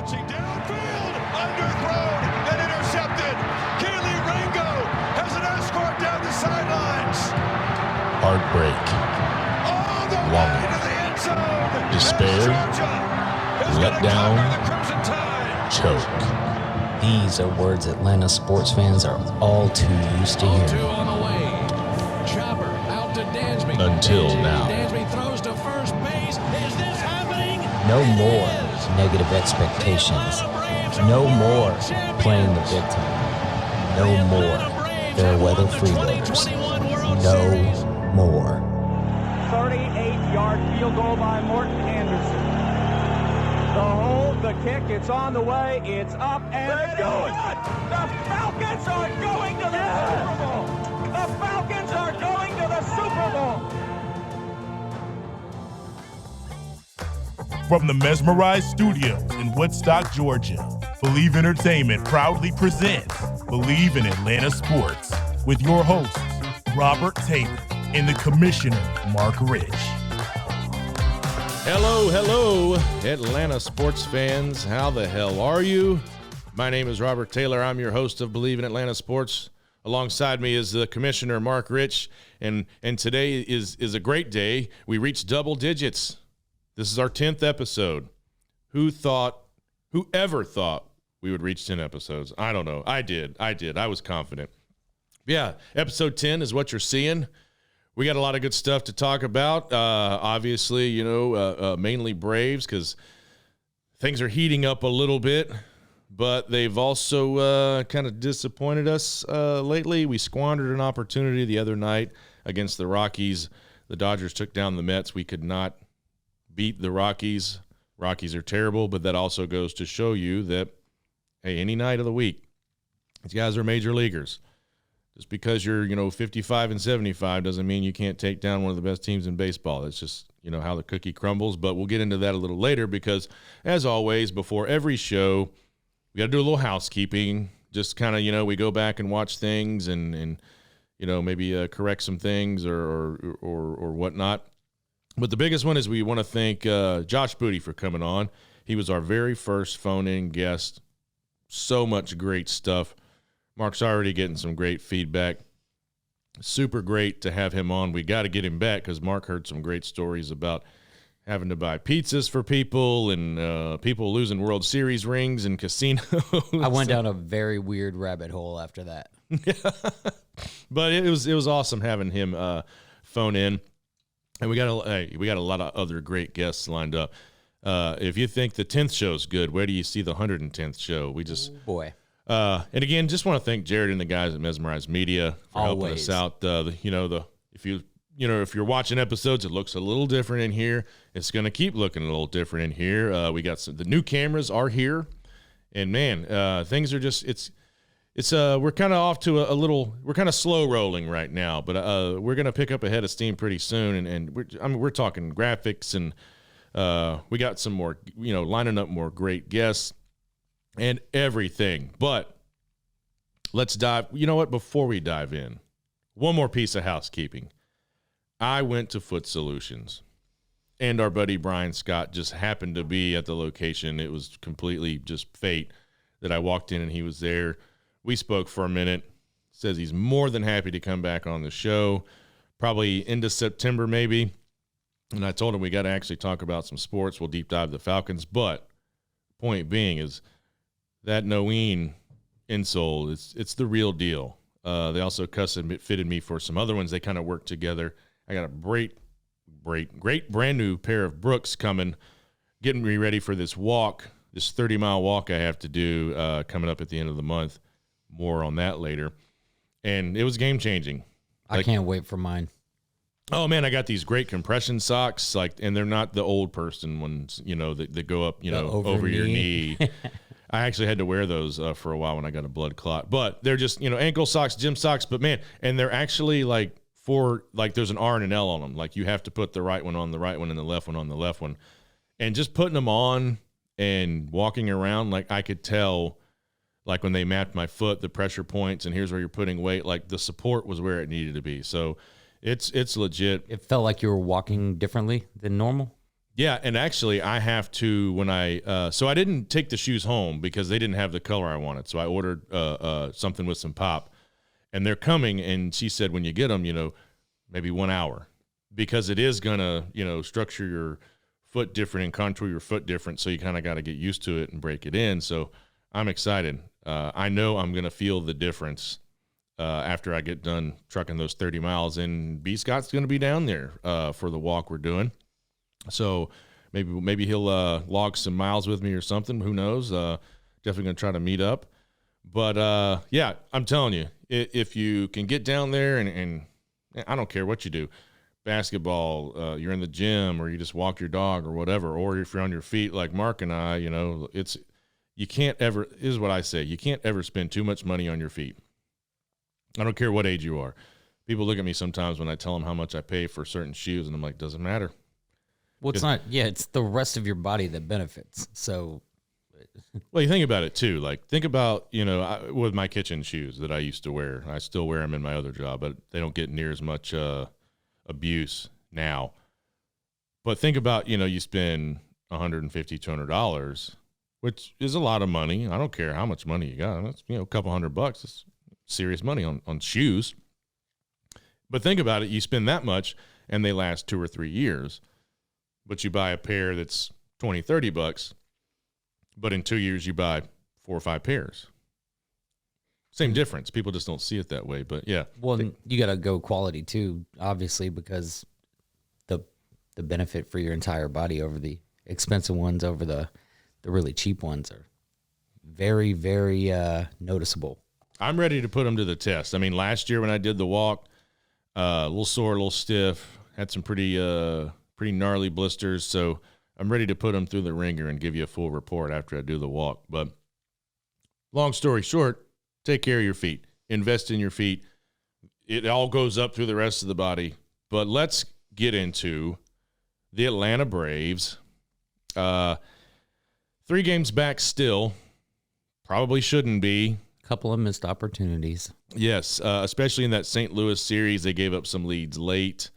launching downfield, underthrown and intercepted. Kelee Ringo has an escort down the sidelines. Heartbreak, longing, despair, letdown, choke. These are words Atlanta sports fans are all too used to hearing. Until now. Dansby throws to first base. Is this happening? No more negative expectations. No more playing the victim. No more fair weather freeloaders. No more. 38-yard field goal by Morton Anderson. The hold, the kick, it's on the way, it's up and good. The Falcons are going to the Super Bowl. The Falcons are going to the Super Bowl. From the Mesmerized Studios in Woodstock, Georgia, Believe Entertainment proudly presents Believe in Atlanta Sports with your hosts, Robert Taylor and the Commissioner, Mark Rich. Hello, Atlanta sports fans. How the hell are you? My name is Robert Taylor. I'm your host of Believe in Atlanta Sports. Alongside me is the Commissioner, Mark Rich, and today is a great day. We reached double digits. This is our 10th episode. Whoever thought we would reach 10 episodes? I don't know. I did. I was confident. Yeah, episode 10 is what you're seeing. We got a lot of good stuff to talk about. Obviously, mainly Braves because things are heating up a little bit, but they've also kind of disappointed us lately. We squandered an opportunity the other night against the Rockies. The Dodgers took down the Mets. We could not beat the Rockies. Rockies are terrible, but that also goes to show you that, hey, any night of the week, these guys are major leaguers. Just because you're, 55 and 75 doesn't mean you can't take down one of the best teams in baseball. It's just, how the cookie crumbles. But we'll get into that a little later because, as always, before every show, we got to do a little housekeeping. Just kind of, we go back and watch things and maybe correct some things or whatnot. But the biggest one is we want to thank Josh Booty for coming on. He was our very first phone-in guest. So much great stuff. Mark's already getting some great feedback. Super great to have him on. We got to get him back because Mark heard some great stories about having to buy pizzas for people and people losing World Series rings in casinos. I went down a very weird rabbit hole after that. But it was awesome having him phone in. And we got a lot of other great guests lined up. If you think the 10th show is good, where do you see the 110th show? We just boy. And again, just want to thank Jared and the guys at Mesmerized Media for helping us out. If you're watching episodes, it looks a little different in here. It's going to keep looking a little different in here. We got the new cameras are here, and man, things are just we're kind of off to we're kind of slow rolling right now, but we're going to pick up a head of steam pretty soon. And we're talking graphics and we got some more, lining up more great guests and everything. But let's dive. You know what? Before we dive in, one more piece of housekeeping. I went to Foot Solutions, and our buddy Brian Scott just happened to be at the location. It was completely just fate that I walked in and he was there. We spoke for a minute. Says he's more than happy to come back on the show, probably into September maybe. And I told him we got to actually talk about some sports. We'll deep dive the Falcons. But point being is that Noeen insole, it's the real deal. They also custom fitted me for some other ones. They kind of work together. I got a great brand new pair of Brooks coming, getting me ready for this walk, this 30-mile walk I have to do coming up at the end of the month. More on that later. And it was game-changing. I can't wait for mine. Oh, man, I got these great compression socks, and they're not the old person ones, that go up, over your knee. I actually had to wear those for a while when I got a blood clot. But they're just, ankle socks, gym socks. But, man, and they're actually, there's an R and an L on them. You have to put the right one on the right one and the left one on the left one. And just putting them on and walking around, I could tell, when they mapped my foot, the pressure points, and here's where you're putting weight, the support was where it needed to be. So it's legit. It felt like you were walking differently than normal? Yeah, and actually I have to when so I didn't take the shoes home because they didn't have the color I wanted. So I ordered something with some pop, and they're coming. And she said when you get them, maybe 1 hour, because it is gonna structure your foot different and contour your foot different. So you kind of got to get used to it and break it in. So I'm excited. I know I'm gonna feel the difference after I get done trucking those 30 miles. And B. Scott's gonna be down there for the walk we're doing. So maybe he'll log some miles with me or something. Who knows? Definitely going to try to meet up. But, yeah, I'm telling you, if you can get down there and I don't care what you do, basketball, you're in the gym or you just walk your dog or whatever, or if you're on your feet like Mark and I, you can't ever – this is what I say. You can't ever spend too much money on your feet. I don't care what age you are. People look at me sometimes when I tell them how much I pay for certain shoes, and I'm like, doesn't matter. Well, it's not. Yeah, it's the rest of your body that benefits. So, well, you think about it too. Like, think about with my kitchen shoes that I used to wear. I still wear them in my other job, but they don't get near as much abuse now. But think about you spend $150, $200, which is a lot of money. I don't care how much money you got. That's a couple $100. It's serious money on shoes. But think about it. You spend that much, and they last 2 or 3 years. But you buy a pair that's $20, $30, but in 2 years you buy 4 or 5 pairs. Same difference. People just don't see it that way. But yeah. Well, you got to go quality too, obviously, because the benefit for your entire body over the expensive ones, over the really cheap ones, are very, very noticeable. I'm ready to put them to the test. I mean, last year when I did the walk, a little sore, a little stiff, had some pretty gnarly blisters, so I'm ready to put them through the ringer and give you a full report after I do the walk. But long story short, take care of your feet. Invest in your feet. It all goes up through the rest of the body. But let's get into the Atlanta Braves. 3 games back still. Probably shouldn't be. Couple of missed opportunities. Yes, especially in that St. Louis series. They gave up some leads late.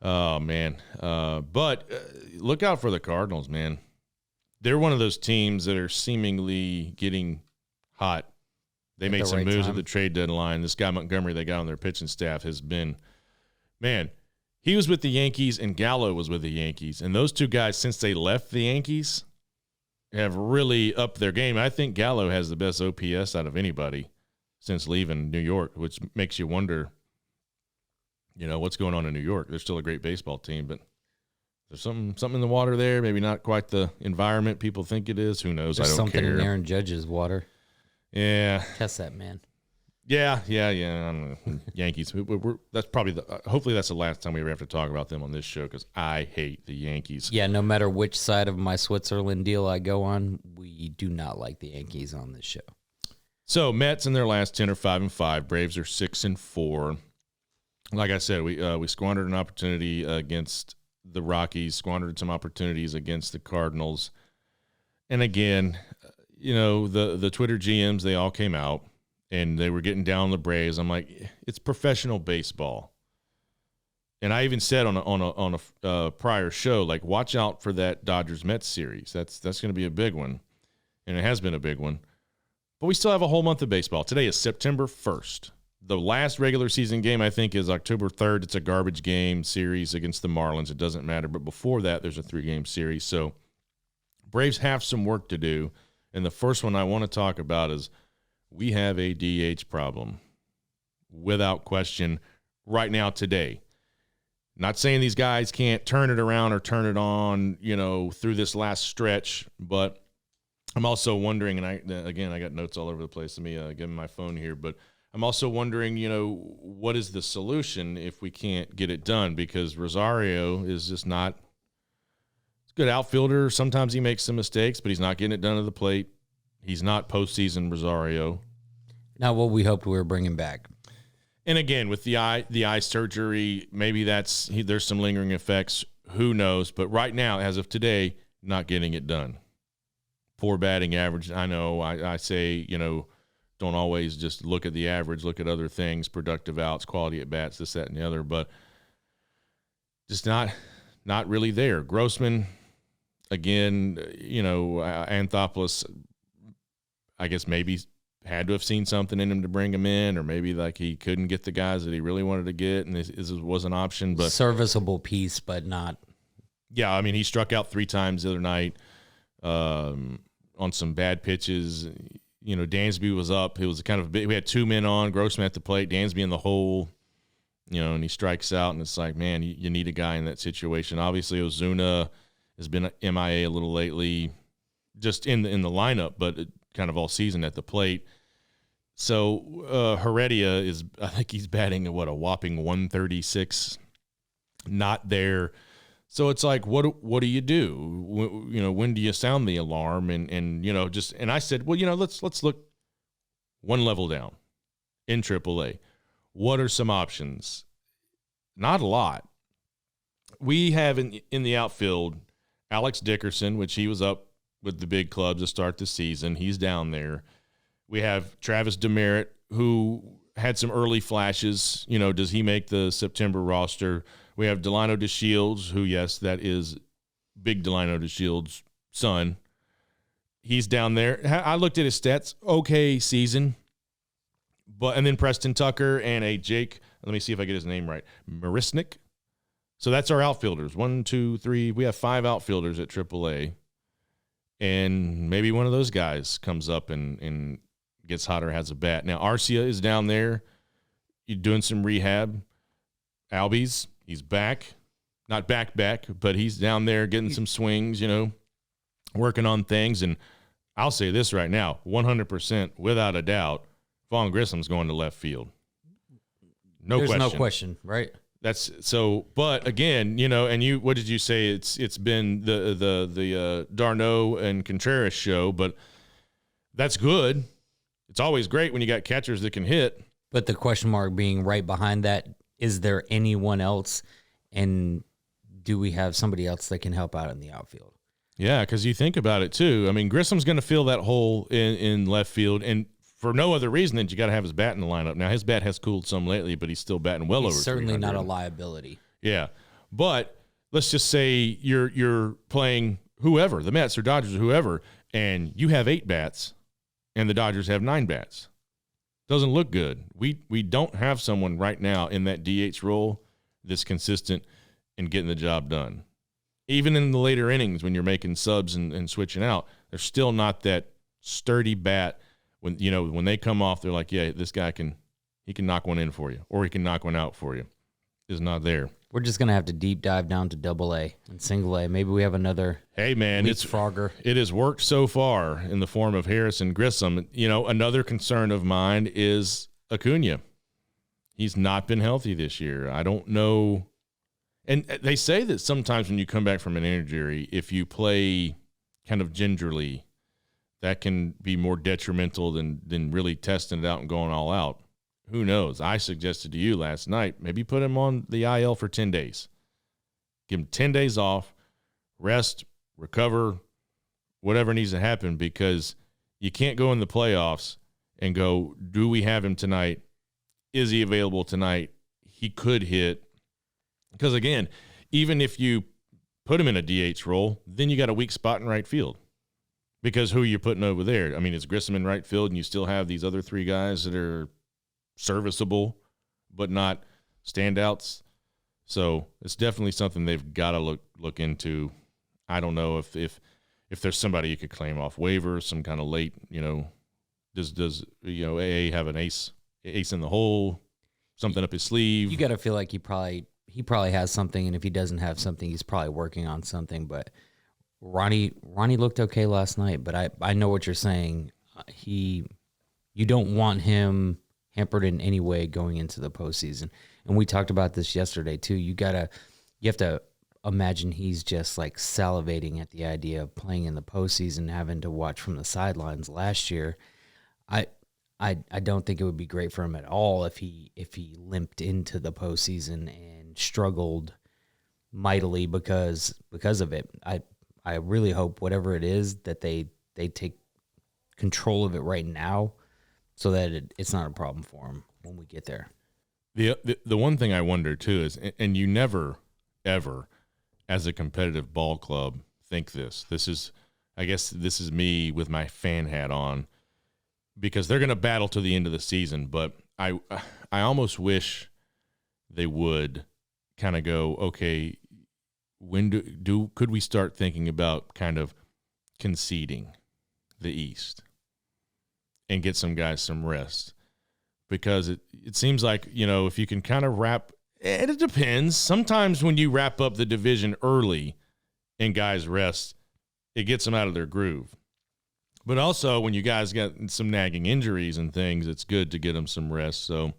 Oh, man. But look out for the Cardinals, man. They're one of those teams that are seemingly getting hot. They made some moves at the trade deadline. This guy Montgomery they got on their pitching staff has been – man, he was with the Yankees and Gallo was with the Yankees. And those two guys, since they left the Yankees, have really upped their game. I think Gallo has the best OPS out of anybody since leaving New York, which makes you wonder – what's going on in New York. They're still a great baseball team, but there's something in the water there. Maybe not quite the environment people think it is. Who knows? There's I don't care. Something in Aaron Judge's water. Yeah. Test that, man. Yeah. I don't know. Yankees. That's probably hopefully that's the last time we ever have to talk about them on this show because I hate the Yankees. Yeah, no matter which side of my Switzerland deal I go on, we do not like the Yankees on this show. So Mets in their last 10 are 5-5. Braves are 6-4. Like I said, we squandered an opportunity against the Rockies, squandered some opportunities against the Cardinals. And again, the Twitter GMs, they all came out and they were getting down on the Braves. I'm like, it's professional baseball. And I even said on a prior show, like, watch out for that Dodgers-Mets series. That's going to be a big one, and it has been a big one. But we still have a whole month of baseball. Today is September 1st. The last regular season game, I think, is October 3rd. It's a garbage game series against the Marlins. It doesn't matter. But before that, there's a 3-game series. So Braves have some work to do. And the first one I want to talk about is we have a DH problem. Without question, right now, today. Not saying these guys can't turn it around or turn it on, through this last stretch. But I'm also wondering, and I got notes all over the place. Let me give me my phone here. But I'm also wondering, what is the solution if we can't get it done? Because Rosario is just not – he's a good outfielder. Sometimes he makes some mistakes, but he's not getting it done at the plate. He's not postseason Rosario. Not what we hoped we were bringing back. And again, with the eye surgery, maybe there's some lingering effects. Who knows? But right now, as of today, not getting it done. Poor batting average. I know I say, don't always just look at the average, look at other things, productive outs, quality at bats, this, that, and the other. But just not not really there. Grossman, again, Anthopoulos, I guess maybe had to have seen something in him to bring him in, or maybe like he couldn't get the guys that he really wanted to get, and this was an option. But serviceable piece, but not. Yeah, I mean, he struck out 3 times the other night on some bad pitches. Dansby was up. It was kind of we had 2 men on, Grossman at the plate, Dansby in the hole, and he strikes out, and it's like, man, you need a guy in that situation. Obviously, Ozuna has been MIA a little lately, just in the lineup, but kind of all season at the plate. So Heredia I think he's batting a whopping 136, not there. So it's like, what do you do? When do you sound the alarm? And I said, well, let's look one level down in AAA. What are some options? Not a lot. We have in the outfield Alex Dickerson, which he was up with the big clubs to start the season. He's down there. We have Travis Demerit, who had some early flashes. Does he make the September roster? We have Delino DeShields, who, yes, that is big Delino DeShields' son. He's down there. I looked at his stats. Okay season. And then Preston Tucker and a Jake, let me see if I get his name right, Marisnik. So that's our outfielders. 1, 2, 3. We have 5 outfielders at AAA. And maybe one of those guys comes up and gets hot or has a bat. Now, Arcia is down there. You're doing some rehab. Albies, he's back. Not back, but he's down there getting some swings, working on things. And I'll say this right now, 100%, without a doubt, Vaughn Grissom's going to left field. There's no question, right? That's so, but again, and what did you say? It's been the Darno and Contreras show, but that's good. It's always great when you got catchers that can hit. But the question mark being right behind that, is there anyone else, and do we have somebody else that can help out in the outfield? Yeah, because you think about it too. I mean, Grissom's going to fill that hole in left field, and for no other reason than you got to have his bat in the lineup. Now, his bat has cooled some lately, but he's still batting well over 300. Certainly not a liability. Yeah, but let's just say you're playing whoever, the Mets or Dodgers or whoever, and you have 8 bats, and the Dodgers have 9 bats. Doesn't look good. We don't have someone right now in that DH role that's consistent in getting the job done. Even in the later innings when you're making subs and switching out, there's still not that sturdy bat. When they come off, they're like, yeah, this guy can knock one in for you, or he can knock one out for you. Is not there. We're just gonna have to deep dive down to AA and single A. Maybe we have another. Hey man, it's Frogger. It has worked so far in the form of Harrison Grissom. Another concern of mine is Acuna. He's not been healthy this year. I don't know. And they say that sometimes when you come back from an injury, if you play kind of gingerly, that can be more detrimental than really testing it out and going all out. Who knows? I suggested to you last night, maybe put him on the IL for 10 days. Give him 10 days off, rest, recover, whatever needs to happen, because you can't go in the playoffs and go, do we have him tonight? Is he available tonight? He could hit. Because, again, even if you put him in a DH role, then you got a weak spot in right field. Because who are you putting over there? I mean, is Grissom in right field and you still have these other 3 guys that are serviceable but not standouts? So it's definitely something they've got to look into. I don't know if there's somebody you could claim off waivers, some kind of late, does AA have an ace in the hole, something up his sleeve? You got to feel like he probably has something, and if he doesn't have something, he's probably working on something. But Ronnie looked okay last night, but I know what you're saying. You don't want him hampered in any way going into the postseason. And we talked about this yesterday too. You have to imagine he's just like salivating at the idea of playing in the postseason, having to watch from the sidelines last year. I don't think it would be great for him at all if he limped into the postseason and struggled mightily because of it. I really hope whatever it is that they take control of it right now, so that it's not a problem for him when we get there. The one thing I wonder too is, and you never ever as a competitive ball club, think this. I guess this is me with my fan hat on, because they're going to battle to the end of the season. But I almost wish they would kind of go, okay, when could we start thinking about kind of conceding the East and get some guys some rest? Because it seems like, if you can kind of and it depends. Sometimes when you wrap up the division early and guys rest, it gets them out of their groove. But also when you guys get some nagging injuries and things, it's good to get them some rest. So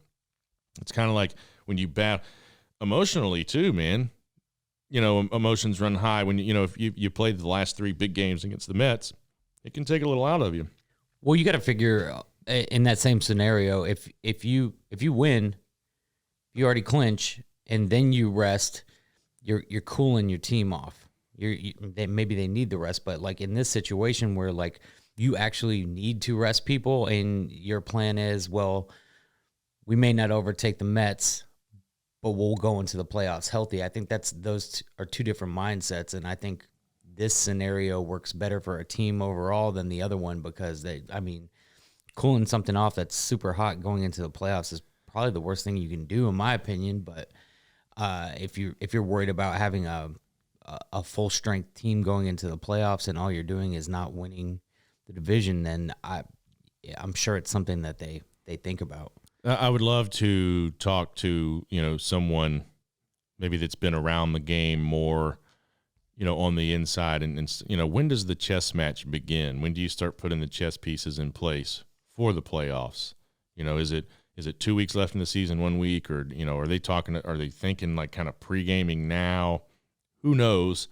it's kind of like when you bat emotionally too, man. Emotions run high when if you played the last 3 big games against the Mets, it can take a little out of you. Well, you got to figure in that same scenario, if you win, you already clinch, and then you rest, you're cooling your team off. Maybe they need the rest, but like in this situation where like you actually need to rest people, and your plan is, well, we may not overtake the Mets, but we'll go into the playoffs healthy. I think those are two different mindsets, and I think this scenario works better for a team overall than the other one, because cooling something off that's super hot going into the playoffs is probably the worst thing you can do, in my opinion. But if you're worried about having a full strength team going into the playoffs and all you're doing is not winning the division, then I'm sure it's something that they think about. I would love to talk to someone maybe that's been around the game more, on the inside, and when does the chess match begin? When do you start putting the chess pieces in place for the playoffs? Is it 2 weeks left in the season, 1 week, or are they thinking like kind of pre-gaming now? Who knows?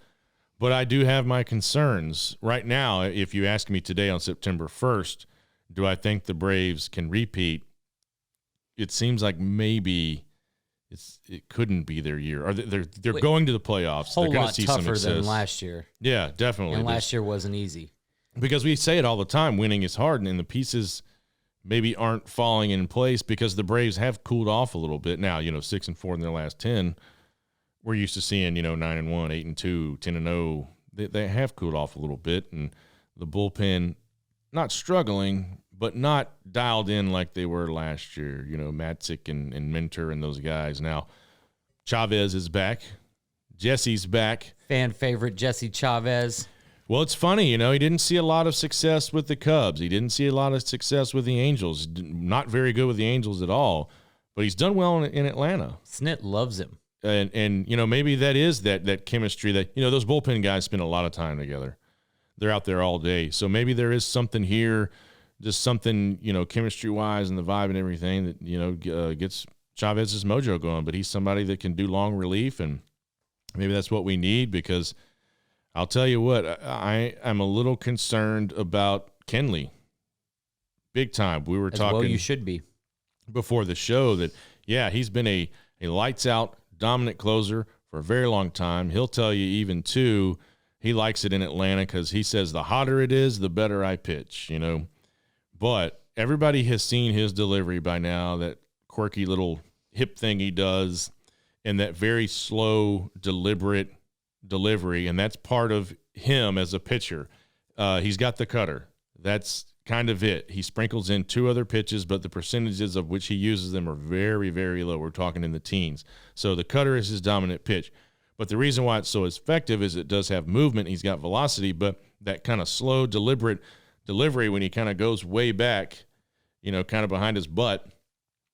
But I do have my concerns right now. If you ask me today on September 1st, do I think the Braves can repeat? It seems like maybe it couldn't be their year. Or they're going to the playoffs. They're going to see some success. Tougher than last year. Yeah, definitely. And last year wasn't easy. Because we say it all the time, winning is hard, and the pieces maybe aren't falling in place because the Braves have cooled off a little bit. Now, 6-4 in their last 10. We're used to seeing, 9-1, 8-2, 10-0. They have cooled off a little bit, and the bullpen not struggling, but not dialed in like they were last year. Matzik and Minter and those guys. Now, Chavez is back. Jesse's back. Fan favorite Jesse Chavez. Well, it's funny, he didn't see a lot of success with the Cubs. He didn't see a lot of success with the Angels. Not very good with the Angels at all, but he's done well in Atlanta. Snit loves him. And maybe that is that chemistry that, those bullpen guys spend a lot of time together. They're out there all day. So maybe there is something here, just something, chemistry-wise and the vibe and everything that, gets Chavez's mojo going. But he's somebody that can do long relief, and maybe that's what we need, because I'll tell you what, I am a little concerned about Kenley. Big time. We were talking. Well, you should be. Before the show that, he's been a lights-out dominant closer for a very long time. He'll tell you even, too, he likes it in Atlanta because he says the hotter it is, the better I pitch, But everybody has seen his delivery by now, that quirky little hip thing he does, and that very slow, deliberate delivery, and that's part of him as a pitcher. He's got the cutter. That's kind of it. He sprinkles in 2 other pitches, but the percentages of which he uses them are very, very low. We're talking in the teens. So the cutter is his dominant pitch. But the reason why it's so effective is it does have movement. He's got velocity, but that kind of slow, deliberate delivery when he kind of goes way back, kind of behind his butt,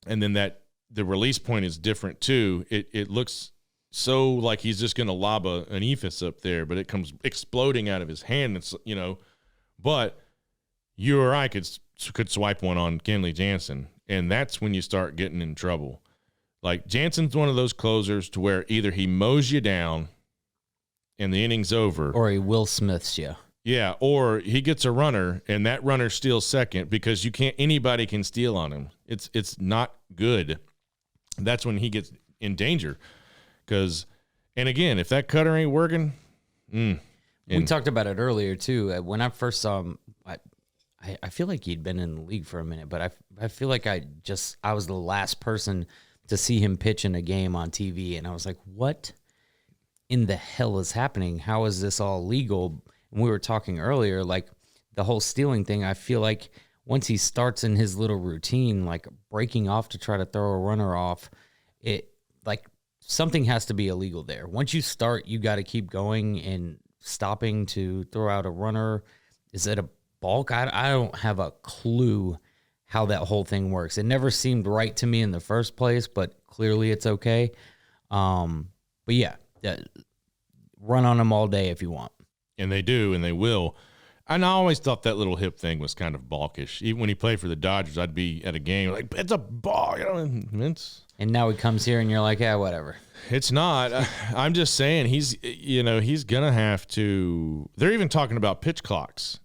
and then the release point is different too. It looks so like he's just going to lob an ephus up there, but it comes exploding out of his hand. It's, but you or I could swipe one on Kenley Jansen, and that's when you start getting in trouble. Like, Jansen's one of those closers to where either he mows you down and the inning's over, or he Will Smiths you. Yeah, or he gets a runner and that runner steals second, because anybody can steal on him. It's not good. That's when he gets in danger. And again, if that cutter ain't working, we talked about it earlier too. When I first saw him, I feel like he'd been in the league for a minute, but I feel like I was the last person to see him pitch in a game on TV, and I was like, what in the hell is happening? How is this all legal? And we were talking earlier, like the whole stealing thing. I feel like once he starts in his little routine, like breaking off to try to throw a runner off, it like something has to be illegal there. Once you start, you got to keep going and stopping to throw out a runner. Is it a balk? I don't have a clue how that whole thing works. It never seemed right to me in the first place, but clearly it's okay. But yeah, run on them all day if you want. And they do, and they will. And I always thought that little hip thing was kind of balkish. Even when he played for the Dodgers, I'd be at a game like, it's a ball. You know, and now he comes here and you're like, yeah, whatever. It's not. I'm just saying he's going to have to. They're even talking about pitch clocks.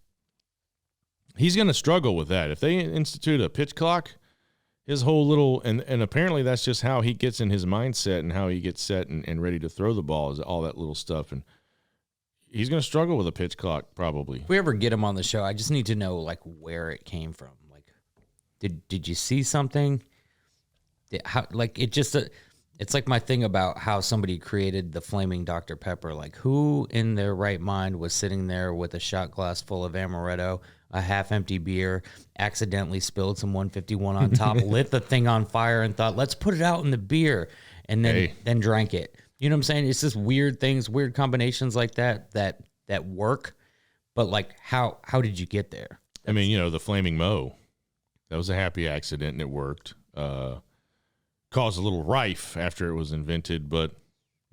He's going to struggle with that. If they institute a pitch clock, his whole little, and apparently that's just how he gets in his mindset and how he gets set and ready to throw the ball is all that little stuff. And he's going to struggle with a pitch clock probably. If we ever get him on the show, I just need to know like where it came from. Like, did you see something? It's like my thing about how somebody created the flaming Dr. Pepper. Like, who in their right mind was sitting there with a shot glass full of amaretto, a half-empty beer, accidentally spilled some 151 on top, lit the thing on fire, and thought, let's put it out in the beer, and then drank it. You know what I'm saying? It's just weird things, weird combinations like that work. But, like, how did you get there? I mean, you know, the Flaming Moe, that was a happy accident, and it worked. Caused a little rife after it was invented, but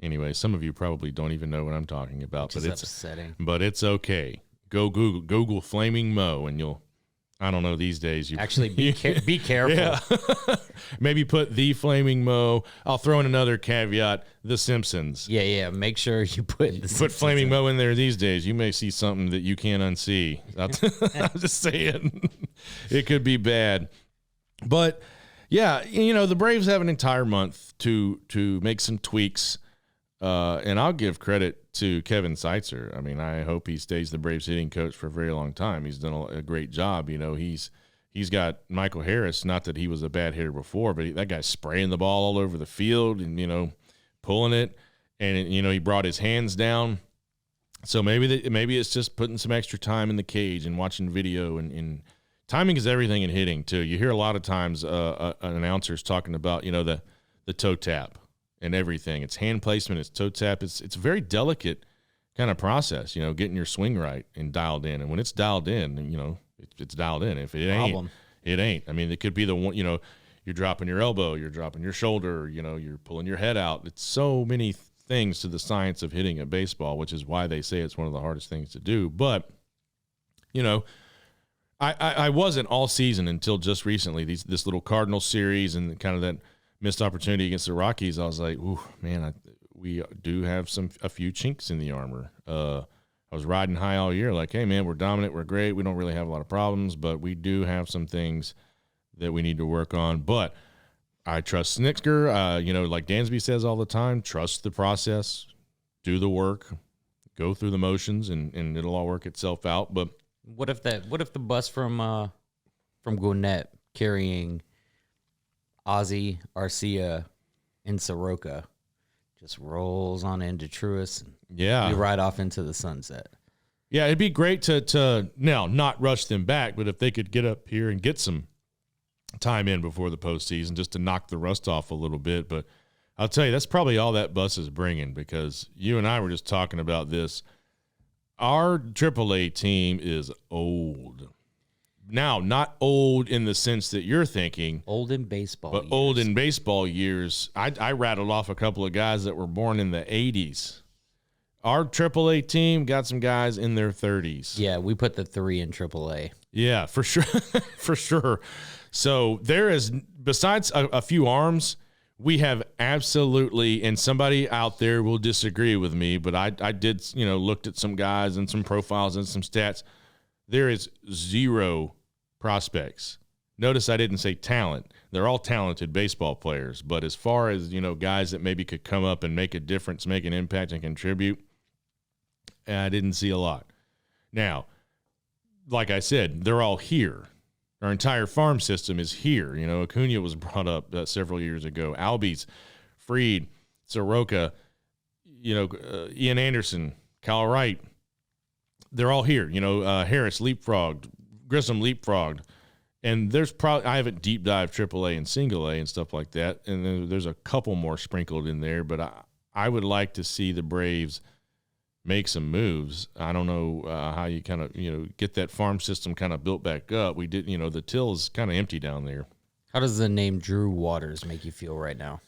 anyway, some of you probably don't even know what I'm talking about. Which is upsetting. But it's okay. Go Google Flaming Moe, and you'll. I don't know these days. You actually be careful. Yeah. Maybe put the Flaming Moe. I'll throw in another caveat: The Simpsons. Yeah. Make sure you put Flaming Moe in there these days. You may see something that you can't unsee. I'm just saying, it could be bad, but. Yeah, you know, the Braves have an entire month to make some tweaks, and I'll give credit to Kevin Seitzer. I mean, I hope he stays the Braves hitting coach for a very long time. He's done a great job. You know, he's got Michael Harris, not that he was a bad hitter before, but that guy's spraying the ball all over the field and, you know, pulling it. And, you know, he brought his hands down. So maybe it's just putting some extra time in the cage and watching video and timing is everything in hitting too. You hear a lot of times announcers talking about, you know, the toe tap and everything. It's hand placement, it's toe tap. It's a very delicate kind of process, you know, getting your swing right and dialed in. And when it's dialed in, you know, it's dialed in. If it ain't, it ain't. I mean, it could be the one, you know, you're dropping your elbow, you're dropping your shoulder, you know, you're pulling your head out. It's so many things to the science of hitting a baseball, which is why they say it's one of the hardest things to do. But, you know, I wasn't all season until just recently. This little Cardinal series and kind of that missed opportunity against the Rockies. I was like, ooh, man, we do have a few chinks in the armor. I was riding high all year, like, hey, man, we're dominant, we're great, we don't really have a lot of problems, but we do have some things that we need to work on. But I trust Snitker. You know, like Dansby says all the time, trust the process, do the work, go through the motions, and it'll all work itself out. But what if the bus from Gwinnett carrying Ozzy, Arcia, and Soroka just rolls on into Truist and we ride off into the sunset? Yeah, it'd be great to now not rush them back, but if they could get up here and get some time in before the postseason just to knock the rust off a little bit. But I'll tell you, that's probably all that bus is bringing, because you and I were just talking about this. Our AAA team is old. Now, not old in the sense that you're thinking. Old in baseball but years. Old in baseball years. I rattled off a couple of guys that were born in the 80s. Our AAA team got some guys in their 30s. Yeah, we put the 3 in AAA. Yeah, for sure. For sure. So there is, besides a few arms, we have absolutely, and somebody out there will disagree with me, but I did, you know, looked at some guys and some profiles and some stats. There is 0 prospects. Notice I didn't say talent. They're all talented baseball players, but as far as, you know, guys that maybe could come up and make a difference, make an impact, and contribute, I didn't see a lot. Now, like I said, they're all here. Our entire farm system is here. You know, Acuna was brought up several years ago. Albies, Fried, Soroka. Ian Anderson, Kyle Wright, they're all here. Harris leapfrogged, Grissom leapfrogged. And there's probably, I haven't deep dived AAA and single A and stuff like that. And then there's a couple more sprinkled in there, but I would like to see the Braves make some moves. I don't know how you kind of, get that farm system kind of built back up. We did, the till is kind of empty down there. How does the name Drew Waters make you feel right now?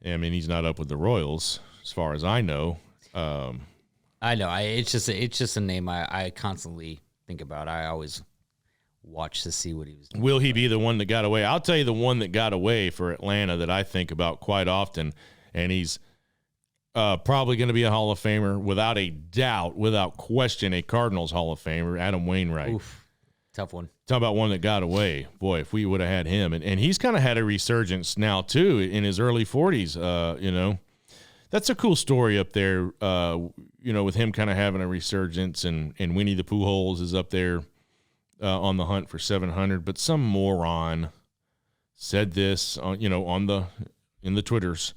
I mean, he's not up with the Royals as far as I know. I know. It's just a name I constantly think about. I always watch to see what he was doing. Will he be the one that got away? I'll tell you the one that got away for Atlanta that I think about quite often, and he's probably going to be a Hall of Famer without a doubt, without question, a Cardinals Hall of Famer, Adam Wainwright. Oof, tough one. Talk about one that got away. Boy, if we would have had him. And he's kind of had a resurgence now, too, in his early 40s, That's a cool story up there, with him kind of having a resurgence, and Winnie the Pooh Holes is up there on the hunt for 700. But some moron said this, in the Twitters.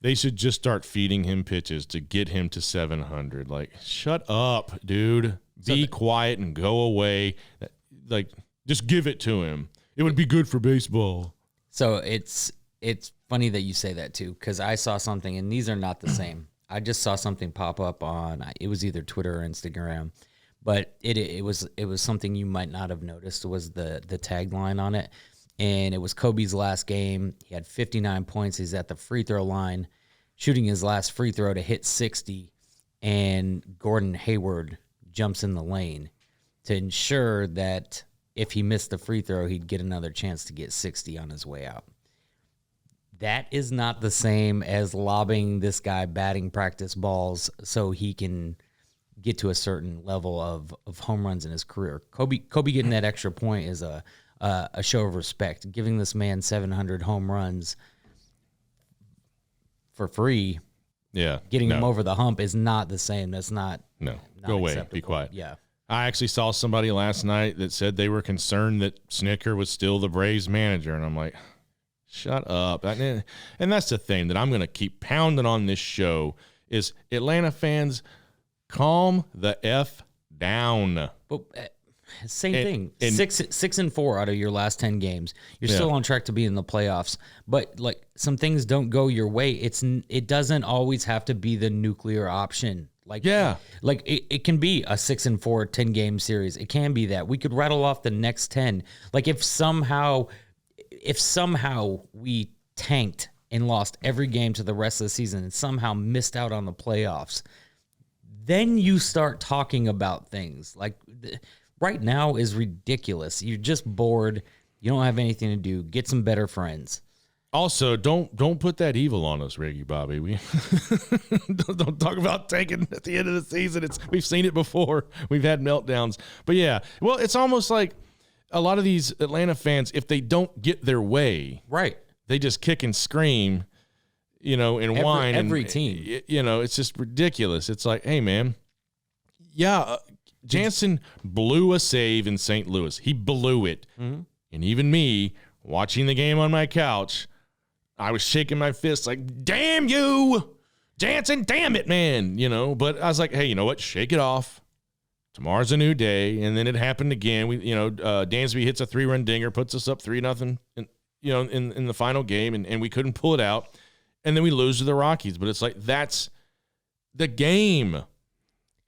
They should just start feeding him pitches to get him to 700. Like, shut up, dude. Be quiet and go away. Like, just give it to him. It would be good for baseball. So it's funny that you say that too, because I saw something, and these are not the same. I just saw something pop up on, it was either Twitter or Instagram, but it was something you might not have noticed. It was the tagline on it, and it was Kobe's last game. He had 59 points. He's at the free throw line, shooting his last free throw to hit 60, and Gordon Hayward jumps in the lane to ensure that if he missed the free throw, he'd get another chance to get 60 on his way out. That is not the same as lobbing this guy batting practice balls so he can get to a certain level of home runs in his career. Kobe getting that extra point is a show of respect. Giving this man 700 home runs for free, getting him over the hump is not the same. That's not. No, go away. Be quiet. Yeah. I actually saw somebody last night that said they were concerned that Snitker was still the Braves manager, and I'm like, shut up. And that's the thing that I'm going to keep pounding on this show is Atlanta fans, calm the F down. But same thing. 6-4 out of your last 10 games. You're still on track to be in the playoffs. But like some things don't go your way. It doesn't always have to be the nuclear option. It can be a 6-4 10-game series. It can be that. We could rattle off the next 10. Like if somehow we tanked and lost every game to the rest of the season and somehow missed out on the playoffs, then you start talking about things. Like right now is ridiculous. You're just bored. You don't have anything to do. Get some better friends. Also, don't put that evil on us, Reggie Bobby. We don't talk about tanking at the end of the season. We've seen it before. We've had meltdowns. But yeah, well, it's almost like a lot of these Atlanta fans, if they don't get their way, right, they just kick and scream, and whine. Every team. It's just ridiculous. It's like, hey, man, Jansen blew a save in St. Louis. He blew it. Mm-hmm. And even me, watching the game on my couch, I was shaking my fist like, damn you, Jansen, damn it, man. But I was like, hey, you know what? Shake it off. Tomorrow's a new day. And then it happened again. Dansby hits a 3-run dinger, puts us up 3-0 in the final game, and we couldn't pull it out. And then we lose to the Rockies. But it's like, that's the game.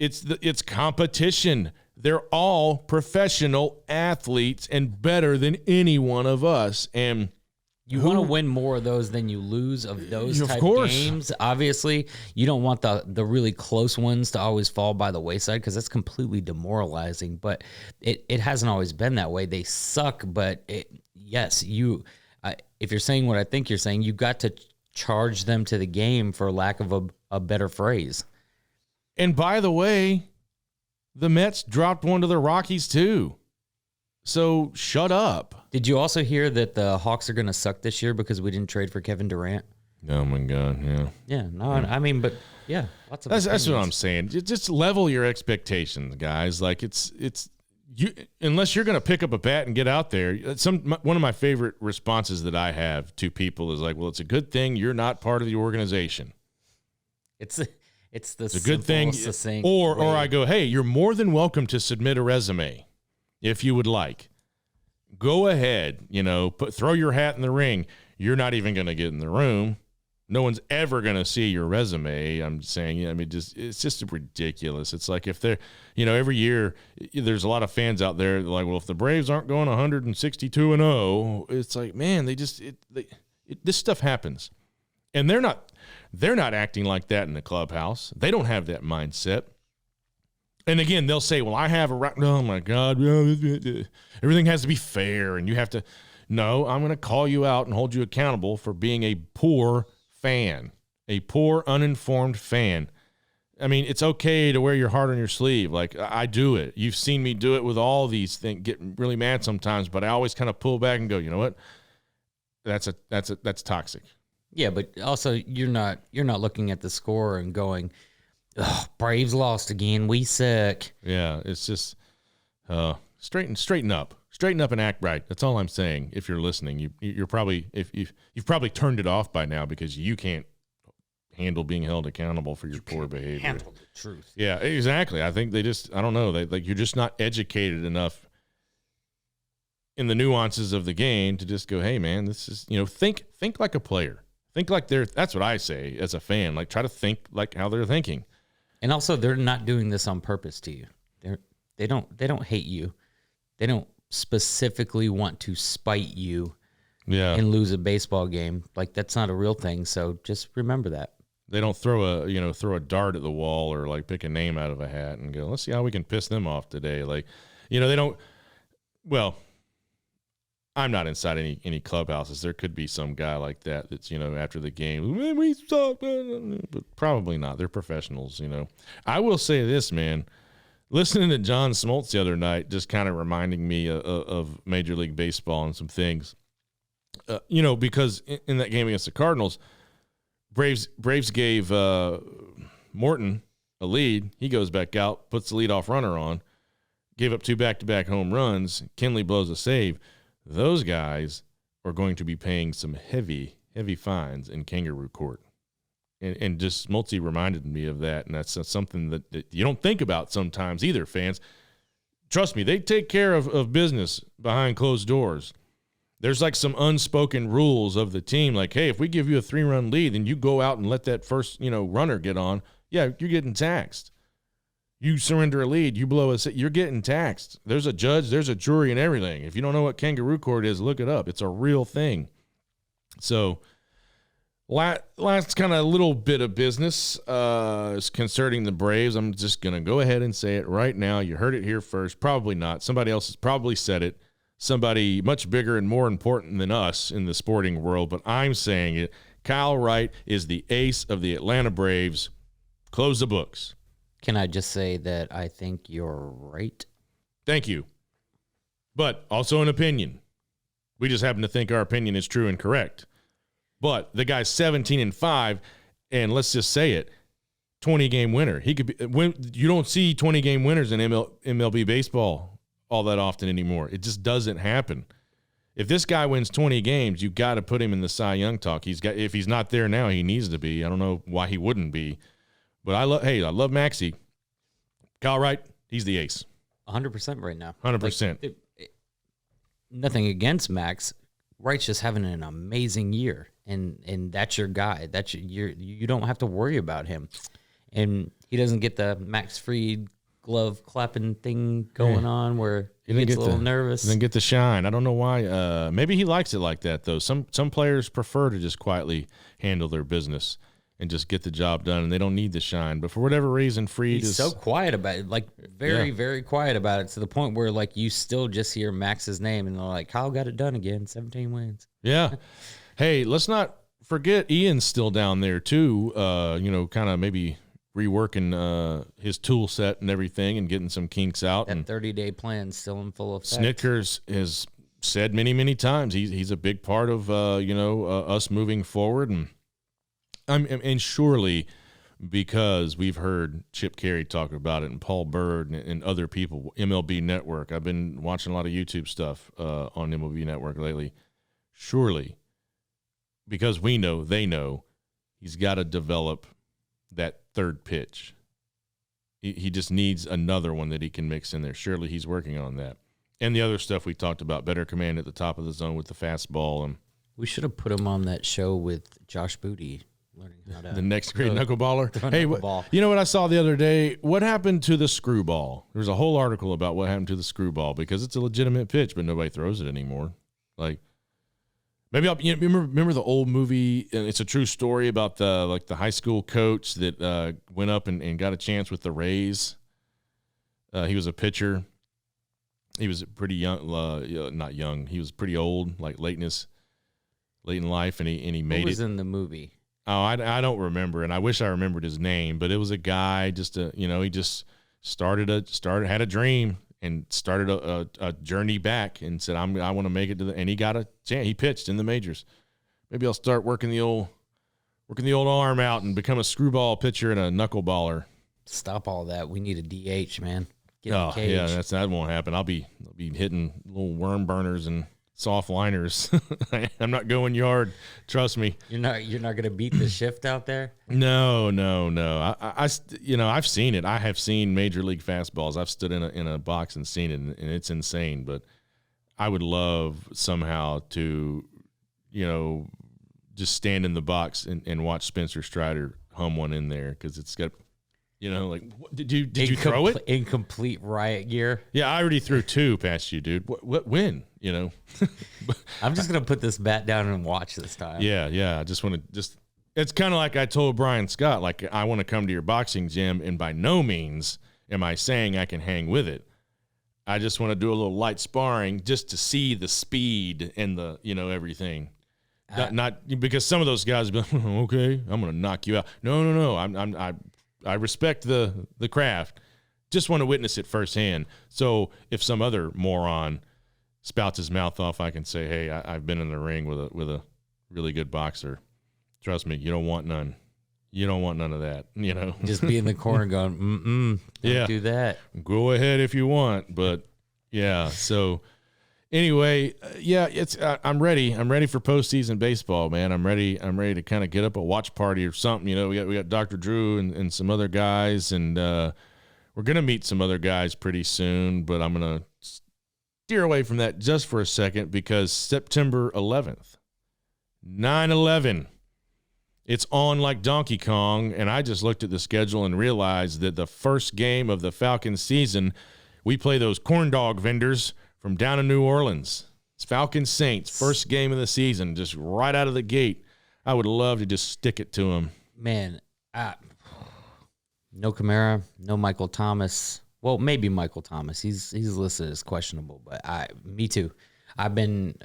It's competition. They're all professional athletes and better than any one of us. And you want to win more of those than you lose of those type of games. Obviously, you don't want the really close ones to always fall by the wayside because that's completely demoralizing. But it hasn't always been that way. They suck, but if you're saying what I think you're saying, you've got to charge them to the game, for lack of a better phrase. And by the way, the Mets dropped one to the Rockies too. So shut up. Did you also hear that the Hawks are going to suck this year because we didn't trade for Kevin Durant? Oh my God, yeah. Yeah, no, I mean, but yeah, lots of that's what I'm saying. Just level your expectations, guys. Like it's you, unless you're going to pick up a bat and get out there. One of my favorite responses that I have to people is like, well, it's a good thing you're not part of the organization. It's a It's a good thing. Succinct Or way. I go, hey, you're more than welcome to submit a resume if you would like. Go ahead, throw your hat in the ring. You're not even going to get in the room. No one's ever going to see your resume. I'm saying, it's just ridiculous. It's like if they're, every year there's a lot of fans out there like, well, if the Braves aren't going 162-0, it's like, man, this stuff happens. And they're not acting like that in the clubhouse. They don't have that mindset. And again, they'll say, well, I have oh my God, everything has to be fair. And you have to, no, I'm going to call you out and hold you accountable for being a poor fan, a poor, uninformed fan. I mean, it's okay to wear your heart on your sleeve. Like I do it. You've seen me do it with all these things, get really mad sometimes, but I always kind of pull back and go, you know what? That's toxic. Yeah, but also you're not looking at the score and going, oh, Braves lost again. We suck. Yeah, it's just straighten up and act right. That's all I'm saying. If you're listening, you're probably you've probably turned it off by now because you can't handle being held accountable for your poor behavior. Handle the truth. Yeah, exactly. I think I don't know. You're just not educated enough in the nuances of the game to just go, hey man, this is think like a player. Think like that's what I say as a fan. Like try to think like how they're thinking. And also they're not doing this on purpose to you. They don't hate you. They don't specifically want to spite you and lose a baseball game. Like that's not a real thing. So just remember that. They don't throw a dart at the wall or like pick a name out of a hat and go, let's see how we can piss them off today. Like, they don't, well, I'm not inside any clubhouses. There could be some guy like that that's, after the game, we suck, but probably not. They're professionals, I will say this, man. Listening to John Smoltz the other night, just kind of reminding me of Major League Baseball and some things, because in that game against the Cardinals, Braves gave Morton a lead. He goes back out, puts the leadoff runner on, gave up 2 back-to-back home runs. Kenley blows a save. Those guys are going to be paying some heavy, heavy fines in kangaroo court. And just Smoltz reminded me of that, and that's something that you don't think about sometimes either, fans. Trust me, they take care of business behind closed doors. There's like some unspoken rules of the team, like, hey, if we give you a 3-run lead and you go out and let that first, runner get on, yeah, you're getting taxed. You surrender a lead, you blow you're getting taxed. There's a judge, there's a jury and everything. If you don't know what kangaroo court is, look it up. It's a real thing. So last kind of little bit of business is concerning the Braves. I'm just going to go ahead and say it right now. You heard it here first. Probably not. Somebody else has probably said it. Somebody much bigger and more important than us in the sporting world, but I'm saying it. Kyle Wright is the ace of the Atlanta Braves. Close the books. Can I just say that I think you're right? Thank you. But also an opinion. We just happen to think our opinion is true and correct. But the guy's 17-5, and let's just say it, 20-game winner. He could be. You don't see 20-game winners in MLB baseball all that often anymore. It just doesn't happen. If this guy wins 20 games, you got to put him in the Cy Young talk. If he's not there now, he needs to be. I don't know why he wouldn't be. But I love Maxie. Kyle Wright, he's the ace. 100% right now. 100%. Nothing against Max. Wright's just having an amazing year, and that's your guy. That's you don't have to worry about him, and he doesn't get the Max Fried glove clapping thing going on where he gets a little nervous. Doesn't get the shine. I don't know why. Maybe he likes it like that though. Some players prefer to just quietly handle their business and just get the job done, and they don't need the shine. But for whatever reason, Fried is so quiet about it, like very quiet about it, to the point where like you still just hear Max's name, and they're like, Kyle got it done again, 17 wins. Yeah. Hey, let's not forget Ian's still down there too. Kind of maybe reworking his tool set and everything, and getting some kinks out. That 30-day plan still in full effect. Snickers has said many times he's a big part of us moving forward, and surely because we've heard Chip Carey talk about it and Paul Bird and other people, MLB Network. I've been watching a lot of YouTube stuff on MLB Network lately. Surely, because we know, they know, he's got to develop that third pitch. He just needs another one that he can mix in there. Surely he's working on that. And the other stuff we talked about, better command at the top of the zone with the fastball. And we should have put him on that show with Josh Booty, learning how to the next great knuckleballer. Hey, you know what I saw the other day? What happened to the screwball? There's a whole article about what happened to the screwball because it's a legitimate pitch, but nobody throws it anymore. Like, maybe remember the old movie, and it's a true story about the high school coach that went up and got a chance with the Rays. He was a pitcher. He was pretty young, not young. He was pretty old, like late in life, and he made it. Who was in the movie? Oh, I don't remember, and I wish I remembered his name. But it was a guy, he just had a dream and started a journey back, and said, I want to make it to and he got a chance. He pitched in the majors. Maybe I'll start working the old arm out and become a screwball pitcher and a knuckleballer. Stop all that. We need a DH, man. Oh yeah, that won't happen. I'll be hitting little worm burners and soft liners. I'm not going yard. Trust me. You're not gonna beat the shift out there. No. I've seen it. I have seen major league fastballs. I've stood in a box and seen it, and it's insane. But I would love somehow to, just stand in the box and watch Spencer Strider hum one in there because it's got. Did you throw it in complete riot gear? Yeah, I already threw 2 past you, dude. When? I'm just gonna put this bat down and watch this time. Yeah. I just want to It's kind of like I told Brian Scott, like I want to come to your boxing gym, and by no means am I saying I can hang with it. I just want to do a little light sparring just to see the speed and the everything. Not because some of those guys be like, okay, I'm gonna knock you out. No. I respect the craft. Just want to witness it firsthand. So if some other moron spouts his mouth off, I can say, hey, I've been in the ring with a really good boxer. Trust me, you don't want none. You don't want none of that, Just be in the corner going, don't do that. Go ahead if you want, but yeah. So anyway, I'm ready. I'm ready for postseason baseball, man. I'm ready to kind of get up a watch party or something. We got Dr. Drew and some other guys, and we're gonna meet some other guys pretty soon. But I'm gonna steer away from that just for a second because September 11th, 9/11. It's on like Donkey Kong, and I just looked at the schedule and realized that the first game of the Falcons season, we play those corn dog vendors from down in New Orleans. It's Falcons Saints, first game of the season, just right out of the gate. I would love to just stick it to them. Man, no Kamara, no Michael Thomas. Well, maybe Michael Thomas. He's listed as questionable, but me too. I've been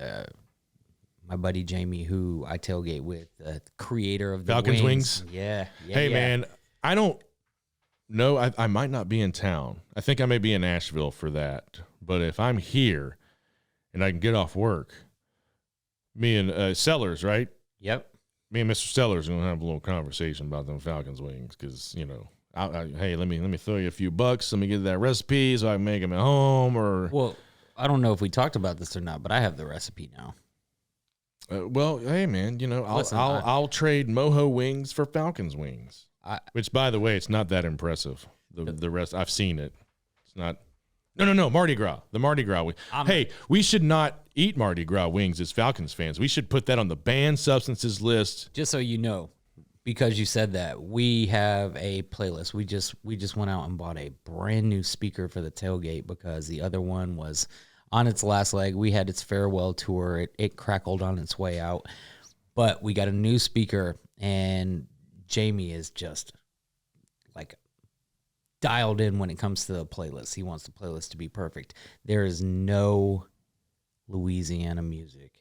my buddy Jamie, who I tailgate with, the creator of the Falcons Wings. Yeah. Hey, man, I don't know. I might not be in town. I think I may be in Nashville for that. But if I'm here and I can get off work, me and Sellers, right? Yep. Me and Mr. Sellers are going to have a little conversation about them Falcons Wings because, hey, let me throw you a few bucks. Let me get that recipe so I can make them at home. Well, I don't know if we talked about this or not, but I have the recipe now. Well, hey, man, I'll trade Moho wings for Falcons wings, which, by the way, it's not that impressive. The rest, I've seen it. It's not. No, Mardi Gras. The Mardi Gras wing. Hey, we should not eat Mardi Gras wings as Falcons fans. We should put that on the banned substances list. Just so you know, because you said that, we have a playlist. We just went out and bought a brand new speaker for the tailgate because the other one was on its last leg. We had its farewell tour. It crackled on its way out. But we got a new speaker, and Jamie is just like dialed in when it comes to the playlist. He wants the playlist to be perfect. There is no Louisiana music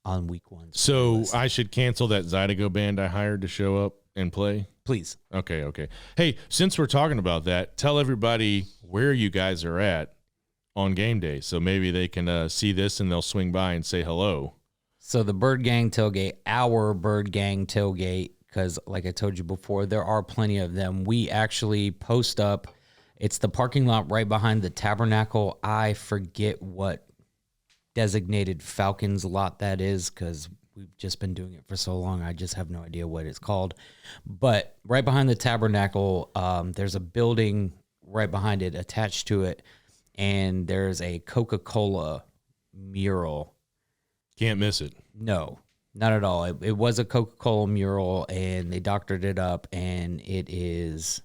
on week 1. So I should cancel that Zydeco band I hired to show up and play? Please. Okay. Hey, since we're talking about that, tell everybody where you guys are at on game day, so maybe they can see this and they'll swing by and say hello. So the Bird Gang tailgate, our Bird Gang tailgate, because like I told you before, there are plenty of them. We actually post up. It's the parking lot right behind the Tabernacle. I forget what designated Falcons lot that is because we've just been doing it for so long. I just have no idea what it's called. But right behind the tabernacle, there's a building right behind it, attached to it, and there's a Coca-Cola mural. Can't miss it. No, not at all. It was a Coca-Cola mural, and they doctored it up, and it is.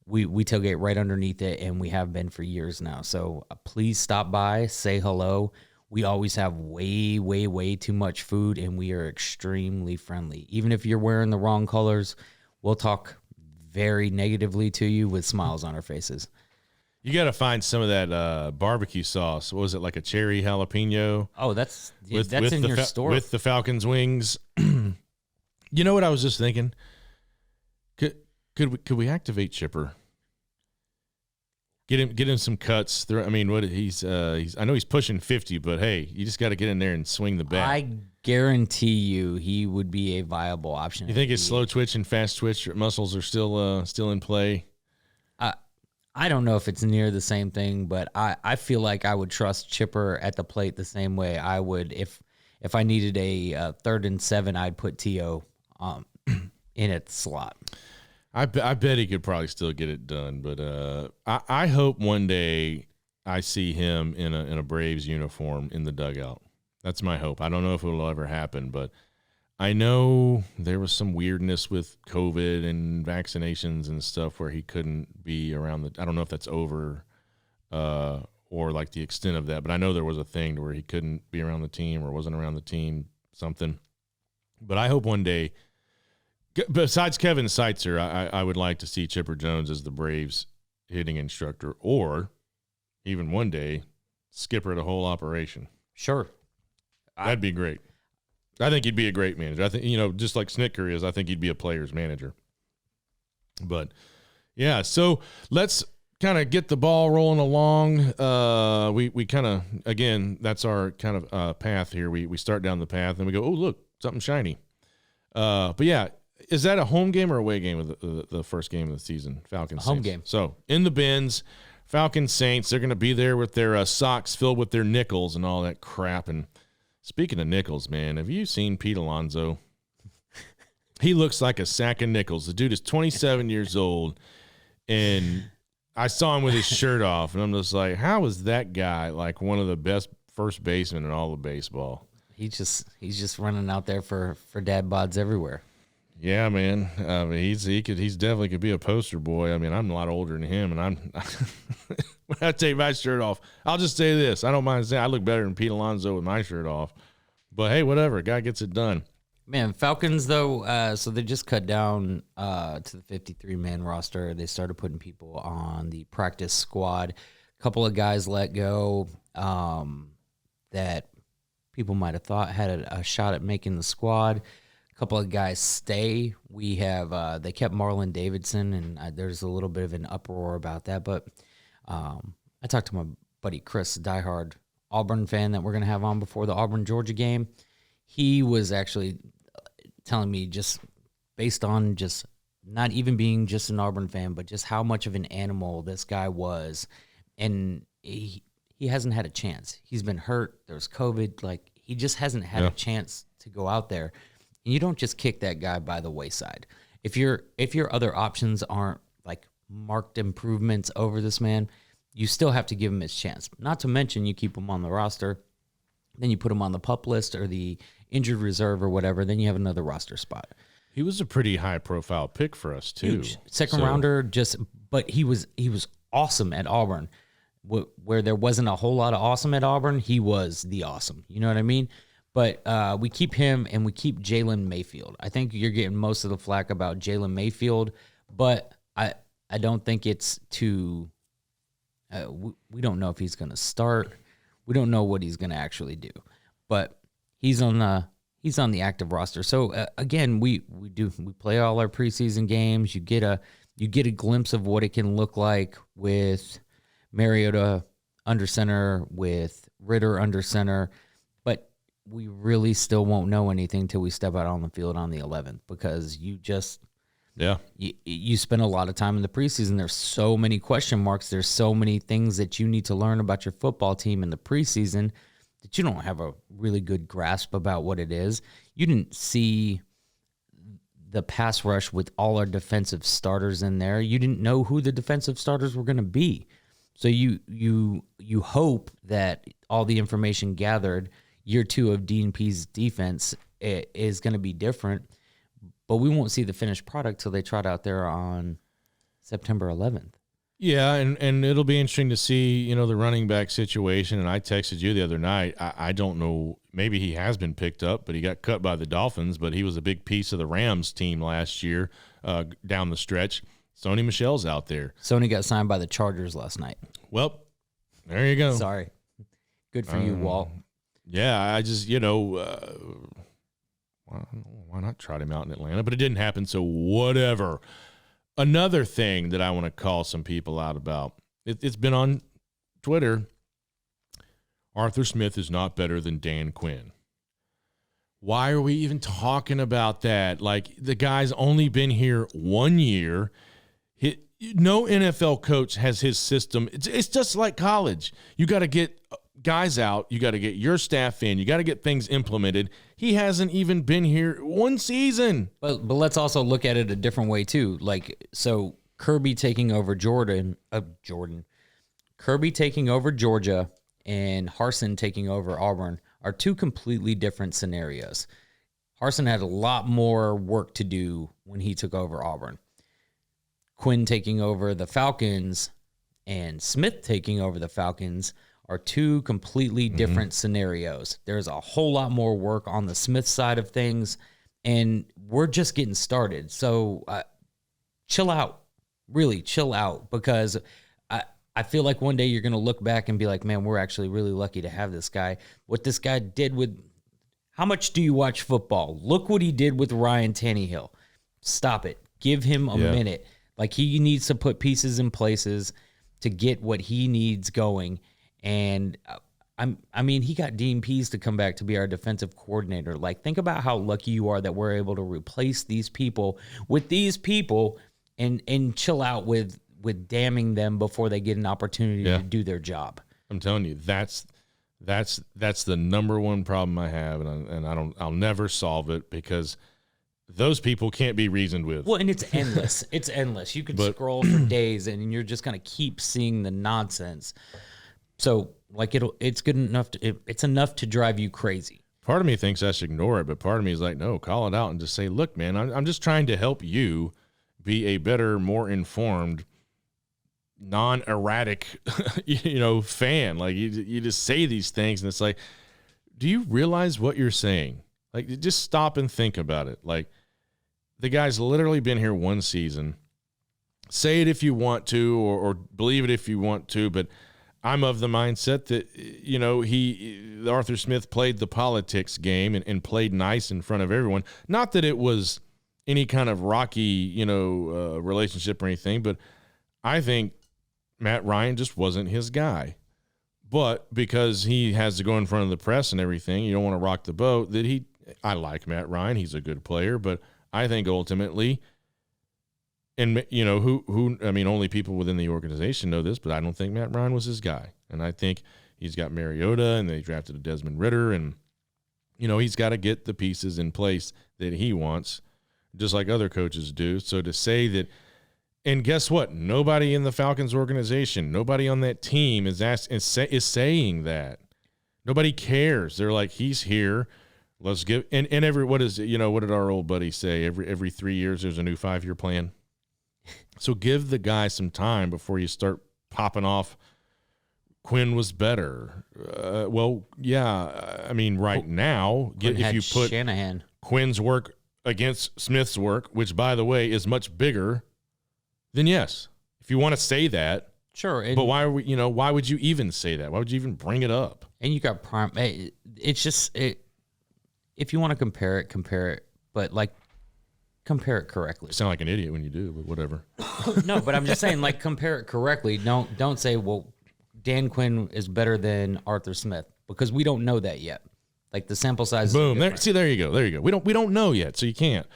We tailgate right underneath it, and we have been for years now. So please stop by, say hello. We always have way, way, way too much food, and we are extremely friendly. Even if you're wearing the wrong colors, we'll talk very negatively to you with smiles on our faces. You got to find some of that barbecue sauce. What was it, like a cherry jalapeno? Oh, that's in your store. With the Falcons wings. You know what I was just thinking? Could we activate Chipper? Get him some cuts. I mean, he's I know he's pushing 50, but hey, you just got to get in there and swing the bat. I guarantee you he would be a viable option. You think his slow twitch and fast twitch muscles are still in play? I don't know if it's near the same thing, but I feel like I would trust Chipper at the plate the same way I would if I needed a 3rd and 7, I'd put T.O. In at the slot. I bet he could probably still get it done, but I hope one day I see him in a Braves uniform in the dugout. That's my hope. I don't know if it will ever happen, but I know there was some weirdness with COVID and vaccinations and stuff where he couldn't be around I don't know if that's over or like the extent of that, but I know there was a thing to where he couldn't be around the team or wasn't around the team, something. But I hope one day, besides Kevin Seitzer, I would like to see Chipper Jones as the Braves hitting instructor, or even one day skipper the whole operation. Sure. That'd be great. I think he'd be a great manager. I think, just like Snitker is, I think he'd be a player's manager. But, yeah, so let's kind of get the ball rolling along. We kind of, again, that's our kind of path here. We start down the path, and we go, oh, look, something shiny. But, yeah, is that a home game or away game of the first game of the season? Falcons home Saints. game. So in the bins, Falcons Saints. They're going to be there with their socks filled with their nickels and all that crap. And speaking of nickels, man, have you seen Pete Alonso? He looks like a sack of nickels. The dude is 27 years old, and I saw him with his shirt off, and I'm just like, how is that guy like one of the best first basemen in all of baseball? He's just running out there for dad bods everywhere. Yeah, man. He definitely could be a poster boy. I mean, I'm a lot older than him, and when I take my shirt off, I'll just say this: I don't mind saying I look better than Pete Alonso with my shirt off. But hey, whatever, guy gets it done. Man, Falcons though, so they just cut down to the 53-man roster. They started putting people on the practice squad. A couple of guys let go that people might have thought had a shot at making the squad. Couple of guys stay. We have they kept Marlon Davidson, and there's a little bit of an uproar about that. But I talked to my buddy Chris, a diehard Auburn fan that we're going to have on before the Auburn-Georgia game. He was actually telling me, just based on just not even being just an Auburn fan, but just how much of an animal this guy was. And he hasn't had a chance. He's been hurt. There's COVID. Like, he just hasn't had a chance to go out there. And you don't just kick that guy by the wayside. If your other options aren't like marked improvements over this man, you still have to give him his chance. Not to mention you keep him on the roster, then you put him on the PUP list or the injured reserve or whatever, then you have another roster spot. He was a pretty high-profile pick for us too. Huge. Second rounder, but he was awesome at Auburn. Where there wasn't a whole lot of awesome at Auburn, he was the awesome. You know what I mean? But we keep him, and we keep Jalen Mayfield. I think you're getting most of the flack about Jalen Mayfield, but I don't think it's too we don't know if he's going to start. We don't know what he's going to actually do. But he's on the active roster. So again, we play all our preseason games. You get a glimpse of what it can look like with Mariota under center, with Ritter under center. But we really still won't know anything till we step out on the field on the 11th, because you spend a lot of time in the preseason. There's so many question marks. There's so many things that you need to learn about your football team in the preseason that you don't have a really good grasp about what it is. You didn't see the pass rush with all our defensive starters in there. You didn't know who the defensive starters were going to be. So you hope that all the information gathered year 2 of Dean Pease defense is going to be different, but we won't see the finished product till they trot out there on September 11th. Yeah, and it'll be interesting to see, the running back situation. And I texted you the other night. I don't know, maybe he has been picked up, but he got cut by the Dolphins, but he was a big piece of the Rams team last year down the stretch. Sony Michel's out there. Sony got signed by the Chargers last night. Well, there you go. Sorry. Good for you, Walt. Yeah, I just, why not trot him out in Atlanta? But it didn't happen, so whatever. Another thing that I want to call some people out about, it's been on Twitter. Arthur Smith is not better than Dan Quinn. Why are we even talking about that? Like, the guy's only been here 1 year. No NFL coach has his system. It's just like college. You got to get guys out. You got to get your staff in. You got to get things implemented. He hasn't even been here 1 season. But let's also look at it a different way too. Like, so Kirby taking over Kirby taking over Georgia and Harsin taking over Auburn are 2 completely different scenarios. Harsin had a lot more work to do when he took over Auburn. Quinn taking over the Falcons and Smith taking over the Falcons are 2 completely different scenarios. There's a whole lot more work on the Smith side of things, and we're just getting started. So chill out. Really chill out, because I feel like one day you're going to look back and be like, man, we're actually really lucky to have this guy. What this guy did with – how much do you watch football? Look what he did with Ryan Tannehill. Stop it. Give him a minute. Like, he needs to put pieces in places to get what he needs going. And I mean, he got Dean Pease to come back to be our defensive coordinator. Like, think about how lucky you are that we're able to replace these people with these people and chill out with damning them before they get an opportunity to do their job. I'm telling you, that's the number one problem I have, and I'll never solve it, because those people can't be reasoned with. Well, and it's endless. It's endless. You could scroll for days, and you're just going to keep seeing the nonsense. So, like, it's good enough. It's enough to drive you crazy. Part of me thinks I should ignore it, but part of me is like, no, call it out and just say, look, man, I'm just trying to help you be a better, more informed, non-erratic, fan. Like, you just say these things, and it's like, do you realize what you're saying? Like, just stop and think about it. Like, the guy's literally been here 1 season. Say it if you want to, or believe it if you want to, but I'm of the mindset that, Arthur Smith played the politics game and played nice in front of everyone. Not that it was any kind of rocky, relationship or anything, but I think Matt Ryan just wasn't his guy. But because he has to go in front of the press and everything, you don't want to rock the boat. I like Matt Ryan. He's a good player, but I think ultimately, and only people within the organization know this, but I don't think Matt Ryan was his guy. And I think he's got Mariota, and they drafted a Desmond Ridder, and he's got to get the pieces in place that he wants, just like other coaches do. So to say that, and guess what? Nobody in the Falcons organization, nobody on that team is saying that. Nobody cares. They're like, he's here. Let's give what did our old buddy say? Every 3 years there's a new 5-year plan. So give the guy some time before you start popping off. Quinn was better. Right now, if you put Shanahan. Quinn's work against Smith's work, which by the way is much bigger, then yes, if you want to say that, sure. But why would you even say that? Why would you even bring it up? And you got prime. It's just if you want to compare it, but like, compare it correctly. You sound like an idiot when you do, but whatever. No, but I'm just saying, like, compare it correctly. Don't say, well, Dan Quinn is better than Arthur Smith, because we don't know that yet. Like, the sample size. Boom. There you go. We don't know yet, so you can't.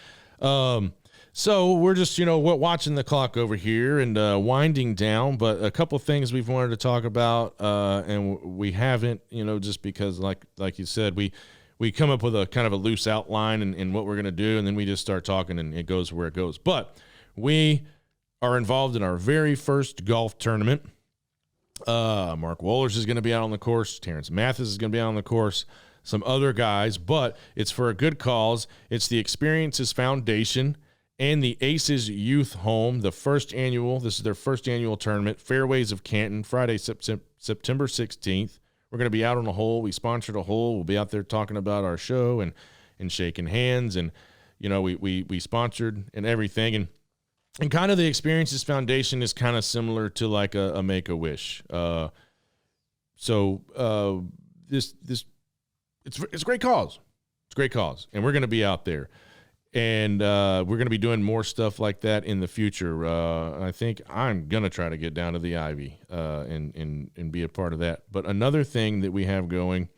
So we're just, watching the clock over here and winding down. But a couple of things we've wanted to talk about, and we haven't, just because, like you said, we come up with a kind of a loose outline and what we're going to do, and then we just start talking, and it goes where it goes. But we are involved in our very first golf tournament. Mark Wohlers is going to be out on the course. Terrence Mathis is going to be out on the course. Some other guys, but it's for a good cause. It's the Experiences Foundation and the Aces Youth Home, this is their first annual tournament, Fairways of Canton, Friday, September 16th. We're going to be out on a hole. We sponsored a hole. We'll be out there talking about our show and shaking hands. And, we sponsored and everything. And kind of the Experiences Foundation is kind of similar to like a Make-A-Wish. It's a great cause. It's a great cause. And we're going to be out there. And we're going to be doing more stuff like that in the future. I think I'm going to try to get down to the Ivy and be a part of that. But another thing that we have going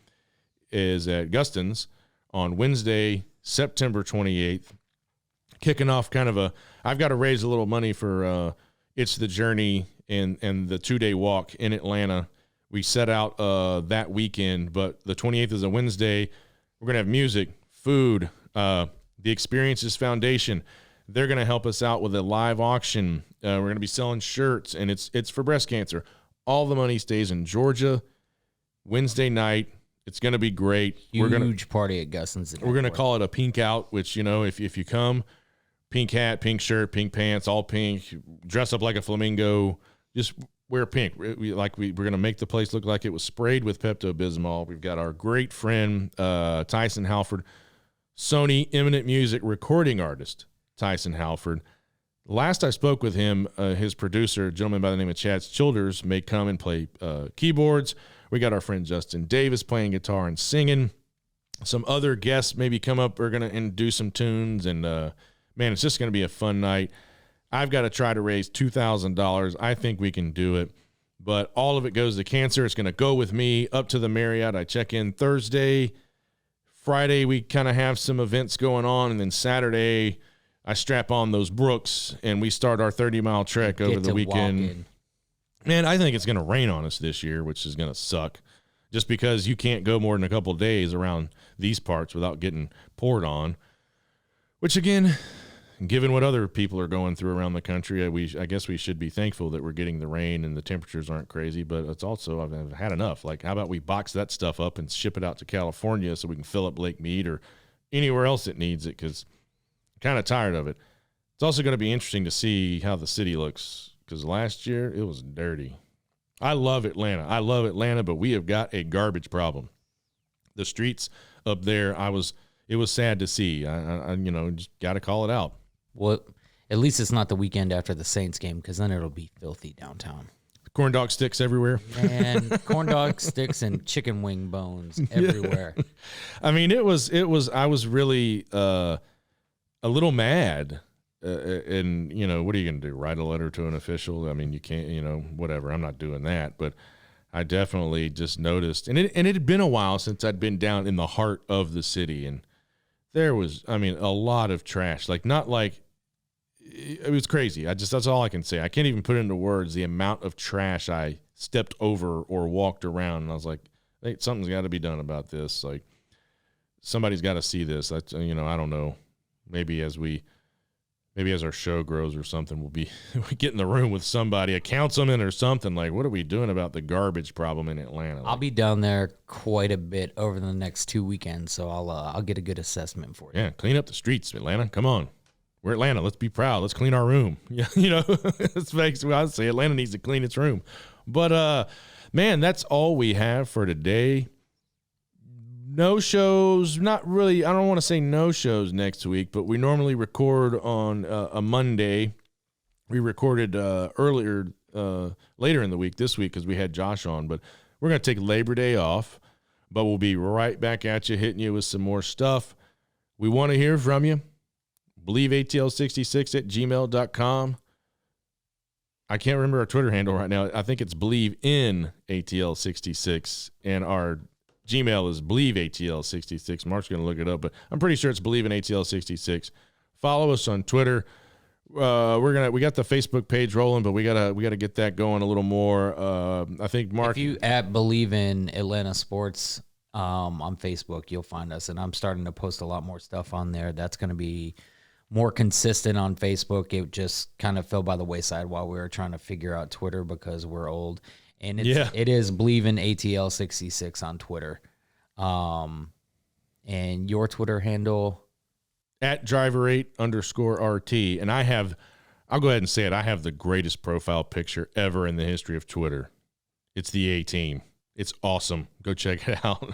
is at Guston's on Wednesday, September 28th, kicking off I've got to raise a little money for It's the Journey and the 2-day walk in Atlanta. We set out that weekend, but the 28th is a Wednesday. We're going to have music, food, the Experiences Foundation, they're going to help us out with a live auction. We're going to be selling shirts, and it's for breast cancer. All the money stays in Georgia. Wednesday night, it's going to be great. Huge party at Guston's. We're going to call it a pink out, which, if you come, pink hat, pink shirt, pink pants, all pink, dress up like a flamingo, just wear pink. We're going to make the place look like it was sprayed with Pepto-Bismol. We've got our great friend, Tyson Halford, Sony Eminent Music recording artist, Tyson Halford. Last I spoke with him, his producer, a gentleman by the name of Chad Childers, may come and play keyboards. We got our friend Justin Davis playing guitar and singing. Some other guests maybe come up are going to do some tunes. And, man, it's just going to be a fun night. I've got to try to raise $2,000. I think we can do it. But all of it goes to cancer. It's going to go with me up to the Marriott. I check in Thursday. Friday, we kind of have some events going on, and then Saturday, I strap on those Brooks, and we start our 30-mile trek over the weekend. Man, I think it's going to rain on us this year, which is going to suck, just because you can't go more than a couple of days around these parts without getting poured on, which, again, given what other people are going through around the country, I guess we should be thankful that we're getting the rain and the temperatures aren't crazy, but it's also, I've had enough. Like, how about we box that stuff up and ship it out to California so we can fill up Lake Mead or anywhere else that needs it, because I'm kind of tired of it. It's also going to be interesting to see how the city looks, because last year it was dirty. I love Atlanta, but we have got a garbage problem. The streets up there, it was sad to see. I just got to call it out. Well, at least it's not the weekend after the Saints game, because then it'll be filthy downtown. Corn dog sticks everywhere. And corn dog sticks and chicken wing bones everywhere. Yeah. I mean, I was really a little mad. And, what are you going to do? Write a letter to an official? I mean, you can't, whatever. I'm not doing that. But I definitely just noticed. And it had been a while since I'd been down in the heart of the city. And there was, a lot of trash. It was crazy. That's all I can say. I can't even put into words the amount of trash I stepped over or walked around. And I was like, hey, something's got to be done about this. Like, somebody's got to see this. That's, I don't know. Maybe as our show grows or something, we get in the room with somebody, a councilman or something. Like, what are we doing about the garbage problem in Atlanta? I'll be down there quite a bit over the next 2 weekends, so I'll get a good assessment for you. Yeah, clean up the streets, Atlanta. Come on. We're Atlanta. Let's be proud. Let's clean our room. Yeah, that's basically what I say. Atlanta needs to clean its room. But, man, that's all we have for today. No shows, not really. I don't want to say no shows next week, but we normally record on a Monday. We recorded later in the week this week because we had Josh on, but we're going to take Labor Day off, but we'll be right back at you, hitting you with some more stuff. We want to hear from you. BelieveATL66@gmail.com. I can't remember our Twitter handle right now. I think it's BelieveInATL66, and our Gmail is BelieveATL66. Mark's going to look it up, but I'm pretty sure it's BelieveInATL66. Follow us on Twitter. we got the Facebook page rolling, but we gotta get that going a little more. I think Mark, if you Believe in Atlanta Sports on Facebook, you'll find us, and I'm starting to post a lot more stuff on there. That's going to be more consistent on Facebook. It just kind of fell by the wayside while we were trying to figure out Twitter because we're old. And it is Believe in ATL 66 on Twitter. And your Twitter handle at driver8_RT. And I'll go ahead and say it. I have the greatest profile picture ever in the history of Twitter. It's the A-Team. It's awesome. Go check it out.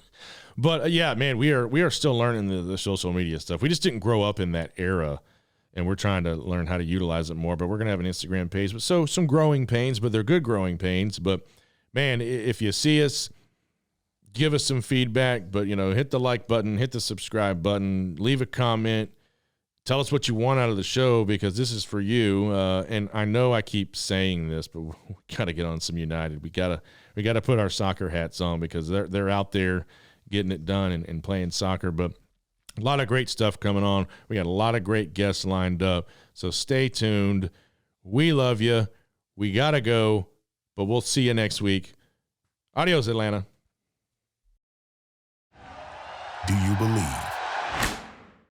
But yeah, man, we are still learning the social media stuff. We just didn't grow up in that era, and we're trying to learn how to utilize it more. But we're going to have an Instagram page. But so some growing pains, but they're good growing pains. But man, if you see us, give us some feedback. But, hit the like button, hit the subscribe button, leave a comment. Tell us what you want out of the show because this is for you. And I know I keep saying this, but we got to get on some United. We got to put our soccer hats on because they're out there getting it done and playing soccer. But a lot of great stuff coming on. We got a lot of great guests lined up. So stay tuned. We love you. We got to go, but we'll see you next week. Adios, Atlanta. Do you believe?